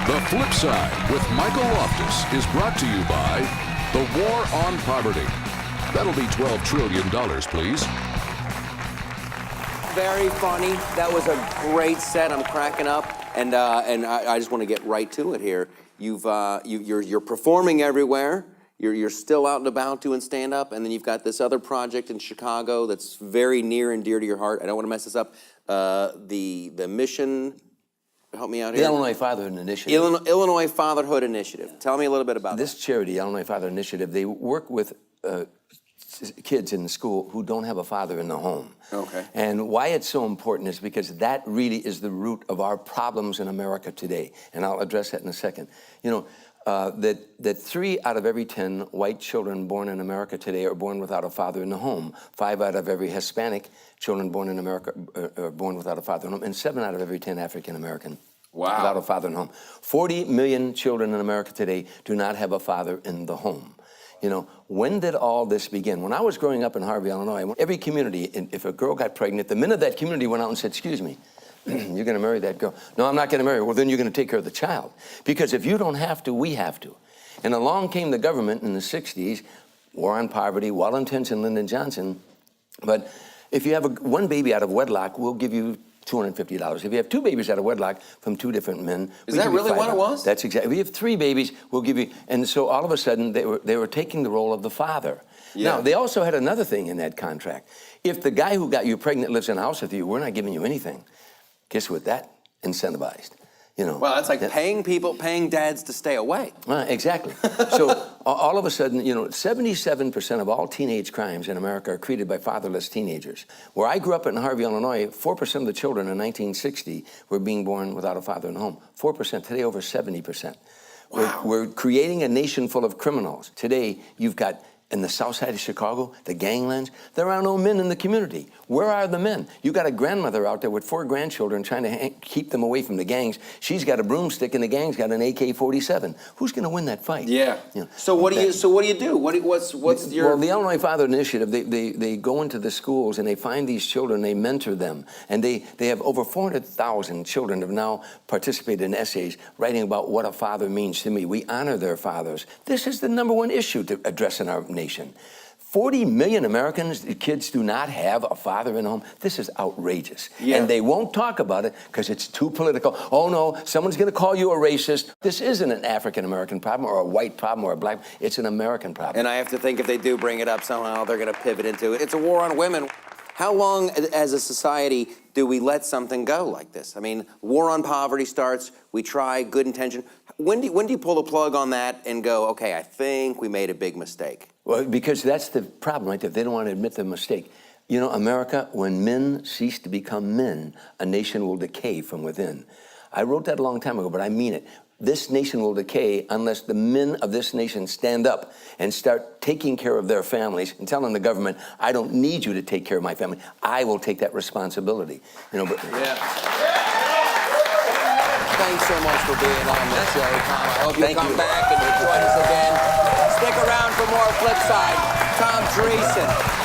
The Flipside with Michael Loftus is brought to you by the War on Poverty. That'll be $12 trillion, please. Very funny. That was a great set. I'm cracking up, and I just want to get right to it here. You're performing everywhere. You're still out and about doing stand-up, and then you've got this other project in Chicago that's very near and dear to your heart. I don't want to mess this up. The mission. Help me out here. The Illinois Fatherhood Initiative. Illinois Fatherhood Initiative. Tell me a little bit about this charity, Illinois Fatherhood Initiative. They work with kids in school who don't have a father in the home. Okay. And why it's so important is because that really is the root of our problems in America today. And I'll address that in a second. You know, that 3 out of every 10 white children born in America today are born without a father in the home. 5 out of every Hispanic children born in America are born without a father in the home, and 7 out of every 10 African American without a father in the home. 40 million children in America today do not have a father in the home. You know, when did all this begin? When I was growing up in Harvey, Illinois, every community, if a girl got pregnant, the minute that community went out and said, "Excuse me, you're going to marry that girl." "No, I'm not going to marry her." "Well, then you're going to take care of the child. Because if you don't have to, we have to." And along came the government in the 60s, War on Poverty, well-intentioned Lyndon Johnson. But if you have one baby out of wedlock, we'll give you $250. If you have 2 babies out of wedlock from 2 different men, is that really what it was? That's exactly. If you have 3 babies, we'll give you. And so all of a sudden, they were taking the role of the father. Yeah. Now, they also had another thing in that contract. If the guy who got you pregnant lives in a house with you, we're not giving you anything. Guess what that incentivized? You know. Well, that's like paying dads to stay away. Exactly. So all of a sudden, you know, 77% of all teenage crimes in America are created by fatherless teenagers. Where I grew up in Harvey, Illinois, 4% of the children in 1960 were being born without a father in the home. 4%. Today, over 70%. Wow. We're creating a nation full of criminals. Today, you've got, in the south side of Chicago, the ganglands, there are no men in the community. Where are the men? You got a grandmother out there with 4 grandchildren trying to keep them away from the gangs. She's got a broomstick and the gang's got an AK-47. Who's going to win that fight? Yeah. You know, so what do you do? What's your... Well, the Illinois Fatherhood Initiative, they go into the schools and they find these children, they mentor them. And they have over 400,000 children have now participated in essays writing about what a father means to me. We honor their fathers. This is the #1 issue to address in our nation. 40 million Americans, kids do not have a father in the home. This is outrageous. Yeah. And they won't talk about it because it's too political. Oh no, someone's going to call you a racist. This isn't an African-American problem or a white problem or a black. It's an American problem. And I have to think if they do bring it up somehow, they're going to pivot into it. It's a war on women. How long as a society do we let something go like this? I mean, war on poverty starts, we try, good intention. When do you pull the plug on that and go, okay, I think we made a big mistake? Well, because that's the problem right there. They don't want to admit the mistake. You know, America, when men cease to become men, a nation will decay from within. I wrote that a long time ago, but I mean it. This nation will decay unless the men of this nation stand up and start taking care of their families and telling the government, I don't need you to take care of my family. I will take that responsibility. You know, but Thanks so much for being on the show, Tom. I hope you come back and join us again. Stick around for more Flipside. Tom Dreesen.